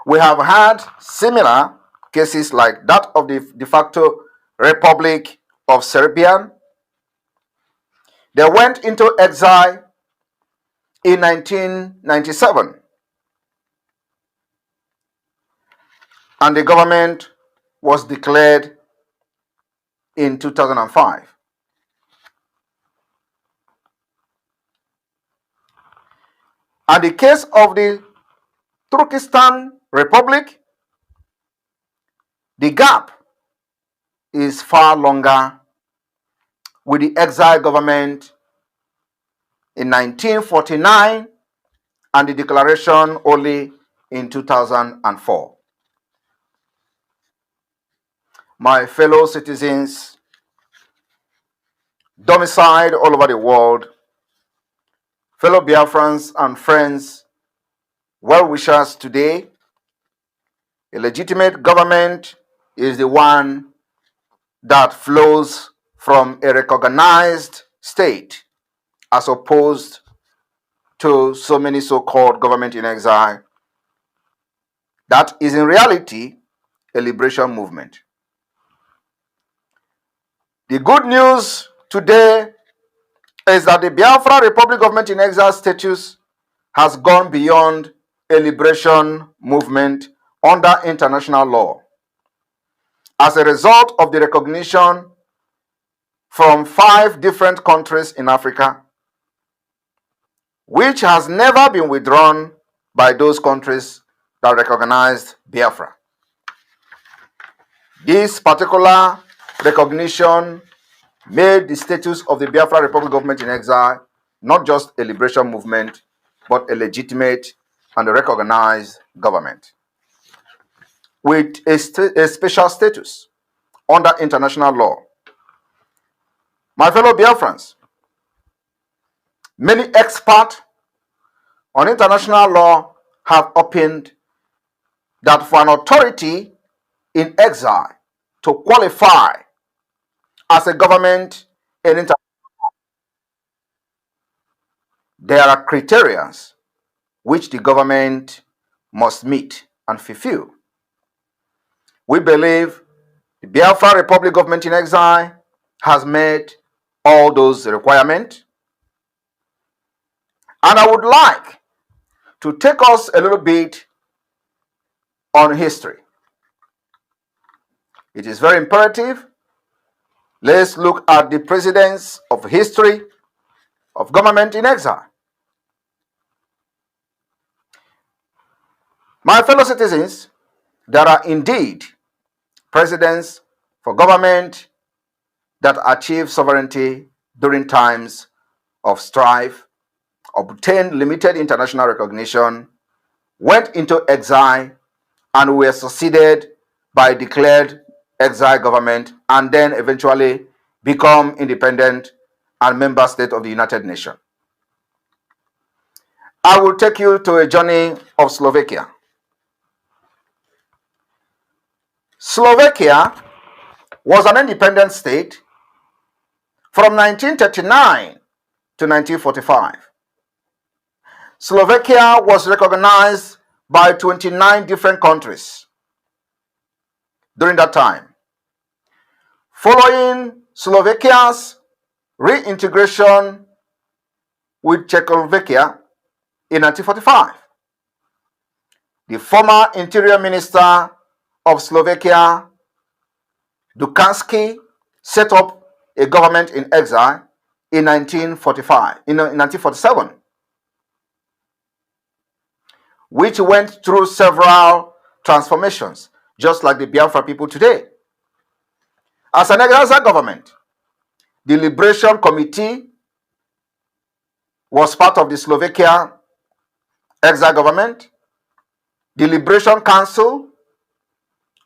We have had similar cases like that of the de facto Republic of Serbia. They went into exile in 1997, and the government was declared in 2005. And the case of the Turkestan Republic, the gap is far longer, with the exile government in 1949 and the declaration only in 2004. My fellow citizens, domiciled all over the world, fellow Biafrans and friends, well-wishers today, a legitimate government is the one that flows from a recognized state, as opposed to so many so-called government in exile. That is in reality a liberation movement. The good news today is that the Biafra Republic government in exile status has gone beyond a liberation movement under international law. As a result of the recognition from 5 different countries in Africa, which has never been withdrawn by those countries that recognized Biafra. This particular recognition made the status of the Biafra Republic government in exile not just a liberation movement, but a legitimate and a recognized government with a special status under international law. My fellow Biafrans, many experts on international law have opined that for an authority in exile to qualify as a government in international, there are criteria which the government must meet and fulfill. We believe the Biafra Republic government in exile has met all those requirements. And I would like to take us a little bit on history. It is very imperative. Let's look at the precedents of history of government in exile. My fellow citizens, there are indeed precedents for government that achieve sovereignty during times of strife, obtained limited international recognition, went into exile, and were succeeded by declared exile government, and then eventually become independent and member state of the United Nations. I will take you to a journey of Slovakia. Slovakia was an independent state from 1939 to 1945. Slovakia was recognized by 29 different countries during that time. Following Slovakia's reintegration with Czechoslovakia in 1945, the former Interior Minister of Slovakia, Dukansky, set up a government in exile in 1947, which went through several transformations, just like the Biafra people today. As an exile government, the Liberation Committee was part of the Slovakia exile government, the Liberation Council,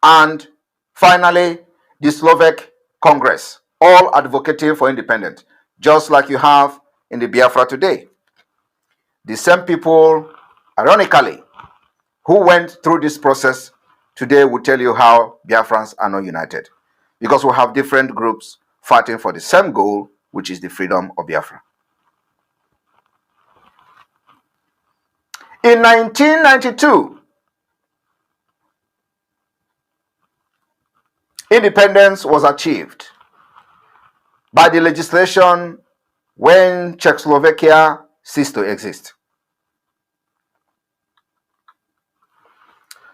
and finally the Slovak Congress, all advocating for independence, just like you have in the Biafra today. The same people, ironically, who went through this process today will tell you how Biafrans are not united, because we have different groups fighting for the same goal, which is the freedom of Biafra. In 1992, Independence was achieved by the legislation when Czechoslovakia ceased to exist.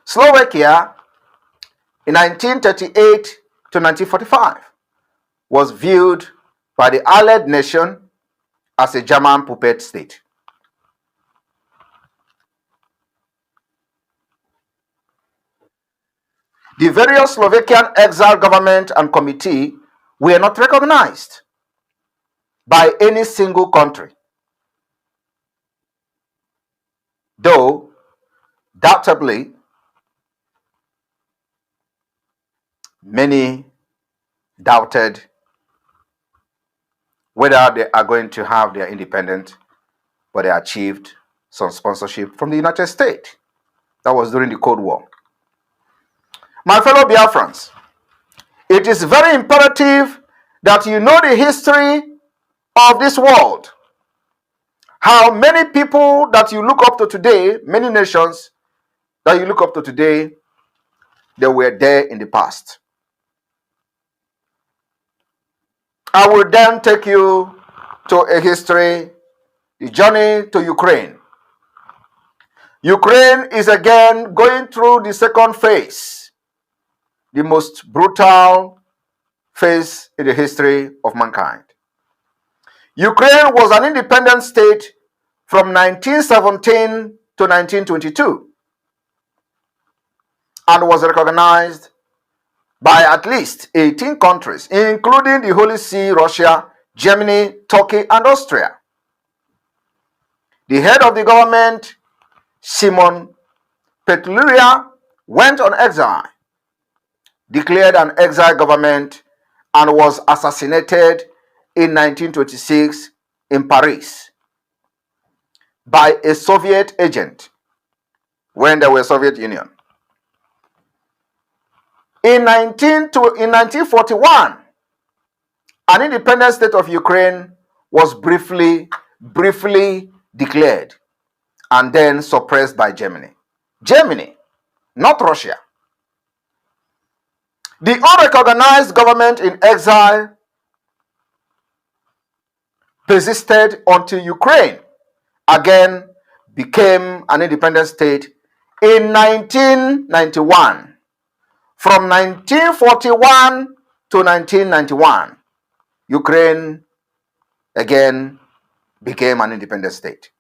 Slovakia in 1938 to 1945 was viewed by the Allied nation as a German puppet state. The various Slovakian exile government and committee were not recognized by any single country, though doubtably many doubted whether they are going to have their independence, but they achieved some sponsorship from the United States. That was during the Cold War. My fellow Biafrans, it is very imperative that you know the history of this world. How many people that you look up to today, many nations that you look up to today, they were there in the past. I will then take you to a history, the journey to Ukraine. Ukraine is again going through the second phase, the most brutal phase in the history of mankind. Ukraine was an independent state from 1917 to 1922 and was recognized by at least 18 countries, including the Holy See, Russia, Germany, Turkey, and Austria. The head of the government, Simon Petliura, went on exile, declared an exile government, and was assassinated in 1926 in Paris by a Soviet agent when there was Soviet Union. In 1941, an independent state of Ukraine was briefly declared and then suppressed by Germany. Germany, not Russia. The unrecognized government in exile persisted until Ukraine again became an independent state in 1991. From 1941 to 1991, Ukraine again became an independent state.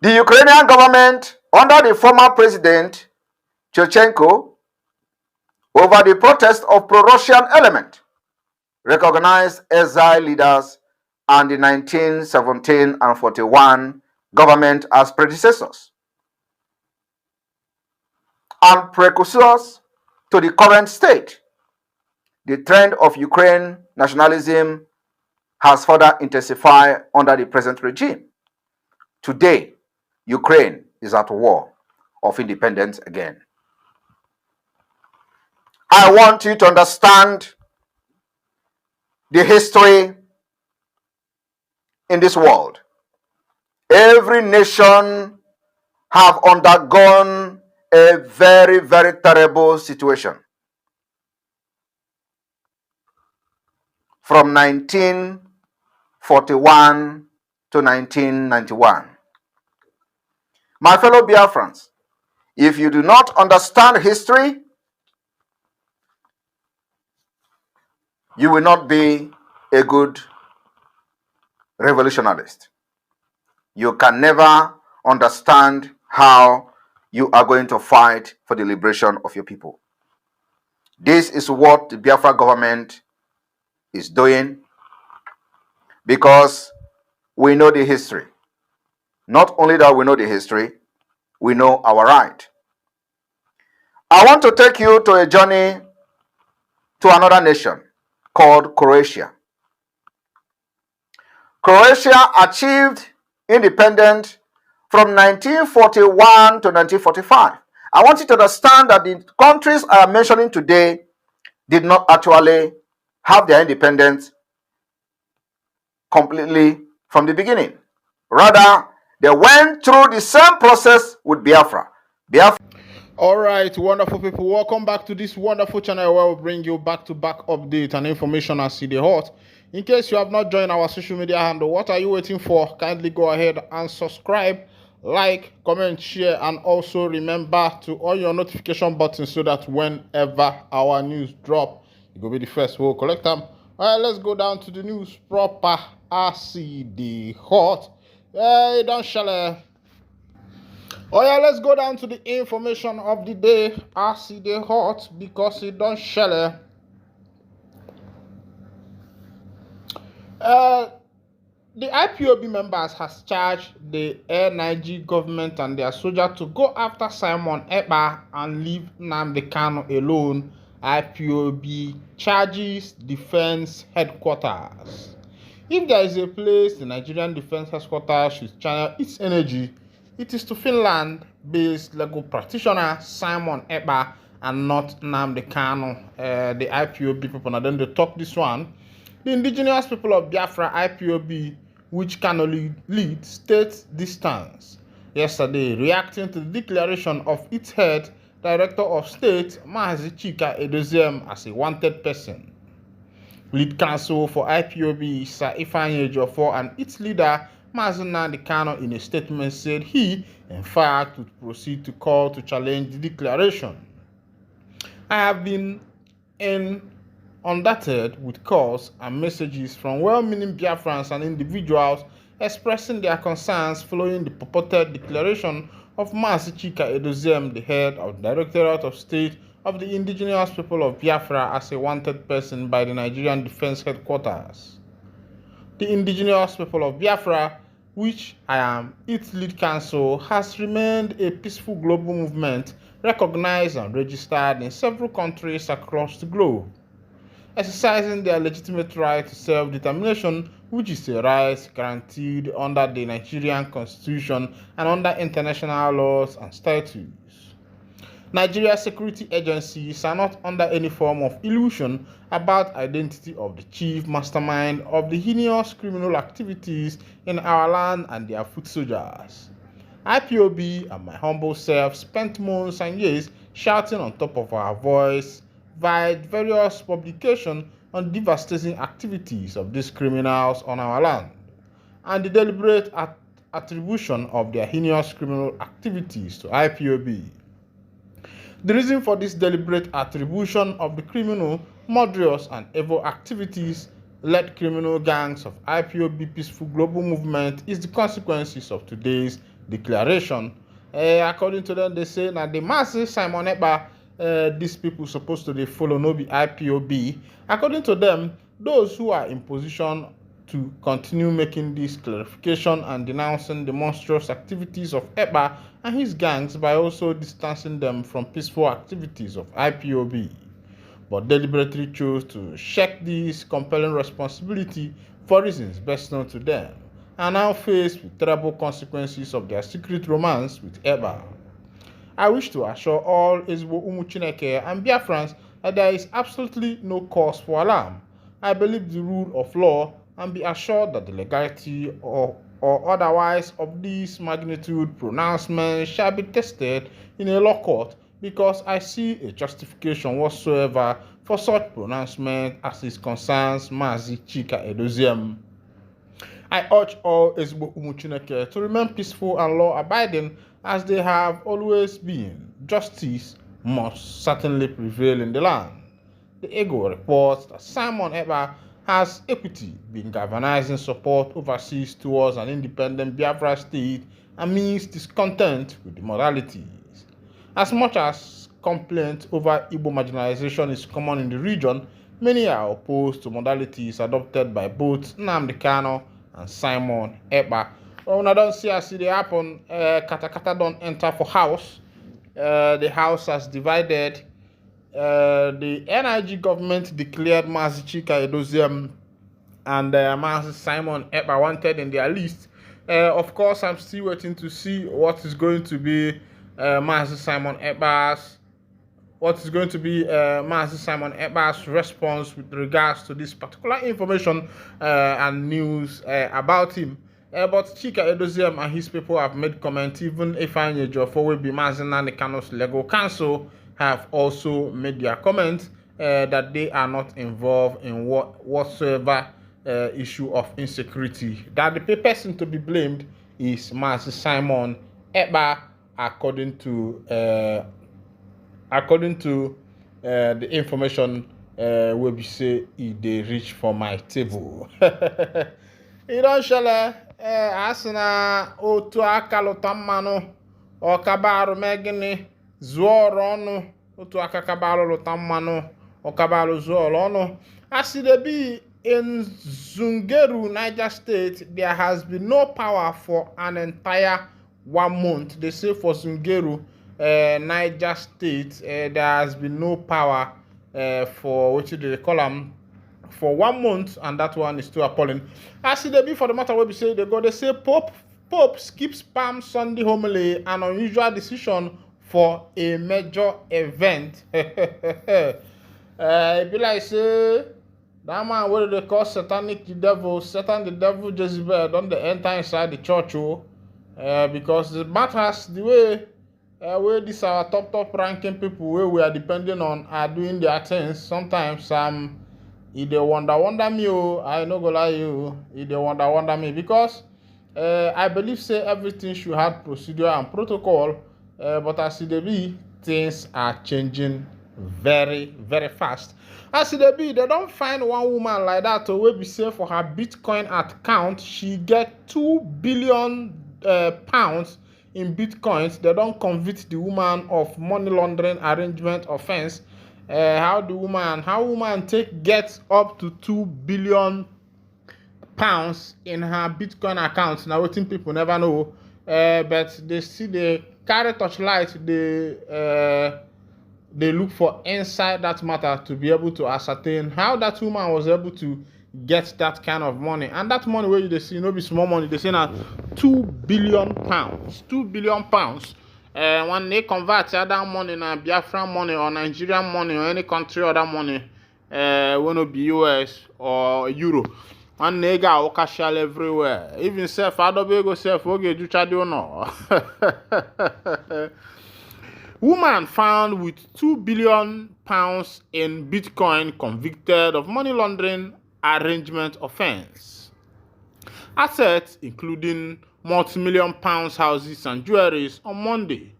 The Ukrainian government, under the former president Yushchenko, over the protest of pro-Russian element, recognized exile leaders and the 1917 and 41 government as predecessors and precursors to the current state. The trend of Ukraine nationalism has further intensified under the present regime. Today, Ukraine is at war of independence again. I want you to understand the history in this world. Every nation have undergone a very, very terrible situation. From 1941 to 1991. My fellow Biafrans, if you do not understand history, you will not be a good revolutionist. You can never understand how you are going to fight for the liberation of your people. This is what the Biafra government is doing because we know the history. Not only that we know the history, we know our right. I want to take you to a journey to another nation called Croatia. Croatia achieved independence from 1941 to 1945. I want you to understand that the countries I am mentioning today did not actually have their independence completely from the beginning. Rather, they went through the same process with Biafra. All right, wonderful people, welcome back to this wonderful channel where we bring you back-to-back update and information as see the hot. In case you have not joined our social media handle, what are you waiting for? Kindly go ahead and subscribe, like, comment, share, and also remember to on your notification button so that whenever our news drop, you will be the first we'll collect them. All right, let's go down to the news proper. I see the hot. Hey, don't shall. Oh yeah, let's go down to the information of the day. I see the hot because it don't shell. The IPOB members has charged the Niger government and their soldiers to go after Simon Ekpa and leave Nnamdi Kanu alone. IPOB charges defense headquarters. If there is a place the Nigerian defense headquarters should channel its energy, it is to Finland-based legal practitioner Simon Ekpa and not Nnamdi Kanu. The IPOB people, now then they talk this one. The indigenous people of Biafra IPOB, which Kanu leads, states this stance yesterday, reacting to the declaration of its head, Director of State, Mazi Chika Edoziem, as a wanted person. Lead counsel for IPOB, Sir Ifeanyi Ejiofor, and its leader, Mazi Nnamdi Kanu, in a statement said he, in fact, would proceed to call to challenge the declaration. I have been inundated with calls and messages from well-meaning Biafrans and individuals expressing their concerns following the purported declaration of Mazi Chika Edoziem, the head of the Directorate of State of the indigenous people of Biafra, as a wanted person by the Nigerian Defense Headquarters. The indigenous people of Biafra, which I am its lead counsel, has remained a peaceful global movement recognized and registered in several countries across the globe, exercising their legitimate right to self-determination, which is a right guaranteed under the Nigerian Constitution and under international laws and statutes. Nigeria's security agencies are not under any form of illusion about the identity of the chief mastermind of the heinous criminal activities in our land and their foot soldiers. IPOB and my humble self spent months and years shouting on top of our voice via various publications on devastating activities of these criminals on our land and the deliberate attribution of their heinous criminal activities to IPOB. The reason for this deliberate attribution of the criminal, murderous, and evil activities led criminal gangs of IPOB peaceful global movement is the consequences of today's declaration. According to them, they say that the masses Simon Ekpa, these people supposed to they follow no be IPOB. According to them, those who are in position to continue making this clarification and denouncing the monstrous activities of Ekpa and his gangs by also distancing them from peaceful activities of IPOB, but deliberately chose to shirk this compelling responsibility for reasons best known to them, and now faced with terrible consequences of their secret romance with Ekpa. I wish to assure all Ezbo Umu Chineke and Biafrans that there is absolutely no cause for alarm. I believe the rule of law and be assured that the legality or otherwise of this magnitude pronouncement shall be tested in a law court, because I see a justification whatsoever for such pronouncement as it concerns Mazi Chika Edoziem. I urge all Ezbo Umu Chineke to remain peaceful and law-abiding as they have always been. Justice must certainly prevail in the land. The Ego reports that Simon Ekpa has equity been galvanizing support overseas towards an independent Biafra state amidst discontent with the modalities. As much as complaint over Igbo marginalization is common in the region, many are opposed to modalities adopted by both Nnamdi Kanu and Simon Ekpa. Well, when I don't see as it happen, Katakata don't enter for house. The house has divided. The NIG government declared Mazi Chika Edoziem and Mazi Simon Ekpa wanted in their list. Of course, I'm still waiting to see what is going to be Mazi Simon Ekpa's response with regards to this particular information and news about him. But Chika Edoziem and his people have made comments. Even Ifeanyi Ejiofor will be Mazina Kano's legal counsel have also made their comments that they are not involved in whatsoever issue of insecurity. That the person to be blamed is Master Simon Ekpa, according to the information wey be say they reach for my table. Ị don shele asị na otu aka lụta mmanụ ọkabarụ megịnị zụọ ọrụ ọnụ otu aka kabarụ lụta mmanụ ọkabarụ zụọ ọrụ ọnụ. As it be in Zungeru, Niger State, there has been no power for an entire 1 month. They say for Zungeru, Niger State, there has been no power for what do they call them for 1 month, and that one is too appalling. As it be for the matter where we say they say Pope skips Palm Sunday homily, an unusual decision for a major event. It be like say that man what they call Satan the devil Jezebel don't they enter inside the church because the matters the way where these our top ranking people where we are depending on are doing their things. Sometimes if they wonder me, I no go lie you. If they wonder me because I believe say everything should have procedure and protocol, but as it be, things are changing very very fast. As it be, they don't find one woman like that to will be safe for her Bitcoin account. She get 2 billion pounds in bitcoins. They don't convict the woman of money laundering arrangement offense. How woman take get up to 2 billion pounds in her Bitcoin account? Now wetin people never know. But they see the carry torchlight. They look for inside that matter to be able to ascertain how that woman was able to get that kind of money. And that money where they see no be small money. They say now 2 billion pounds. 2 billion pounds. When they convert that money na Biafra money or Nigerian money or any country other money, when it be US or Euro, and they got occasional everywhere. Even self, Adobe go self, okay, do chadi no. Woman found with 2 billion pounds in Bitcoin convicted of money laundering arrangement offense. Assets including multi-million pounds houses and jewelries on Monday.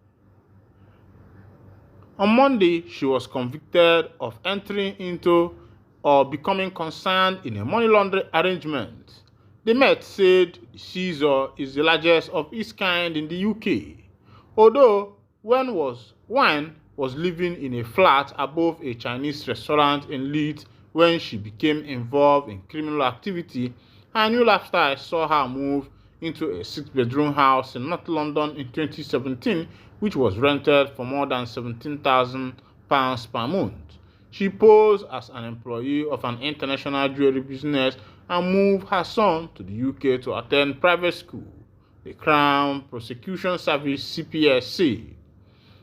On Monday, she was convicted of entering into or becoming concerned in a money laundering arrangement. The Met said the seizure is the largest of its kind in the UK, although one was living in a flat above a Chinese restaurant in Leeds when she became involved in criminal activity. Her new lifestyle saw her move into a 6-bedroom house in North London in 2017, which was rented for more than £17,000 per month. She posed as an employee of an international jewelry business and moved her son to the UK to attend private school, the Crown Prosecution Service (CPS)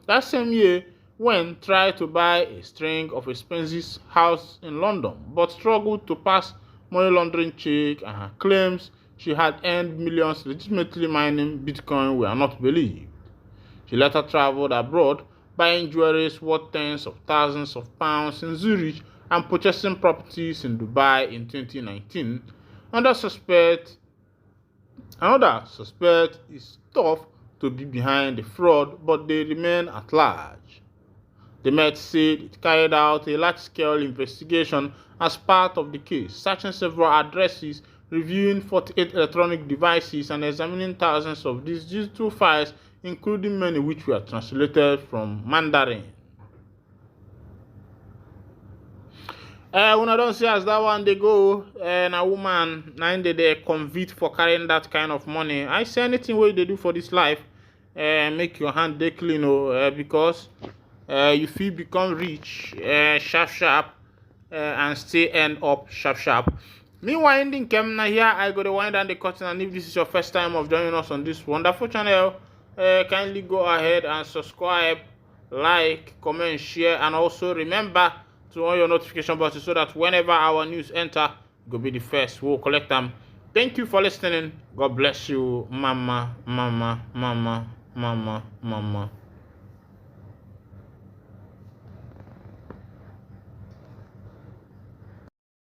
that same year, Wen tried to buy a string of expensive house in London, but struggled to pass money laundering check, and her claims she had earned millions legitimately mining Bitcoin were not believed. She later traveled abroad, buying jewelry worth tens of thousands of pounds in Zurich and purchasing properties in Dubai in 2019. Another suspect is thought to be behind the fraud, but they remain at large. The Met said it carried out a large-scale investigation as part of the case, searching several addresses, reviewing 48 electronic devices, and examining thousands of these digital files, including many which were translated from Mandarin. When I don't see as that one they go, and a woman, they convict for carrying that kind of money. I say anything what they do for this life, make your hand dey clean, because you feel become rich, sharp, and still end up sharp. Meanwhile, ending Kemna here, I go to wind down the curtain, and if this is your first time of joining us on this wonderful channel, kindly go ahead and subscribe, like, comment, share, and also remember to on your notification button so that whenever our news enter, go be the first. We'll collect them. Thank you for listening. God bless you, mama, mama, mama, mama, mama.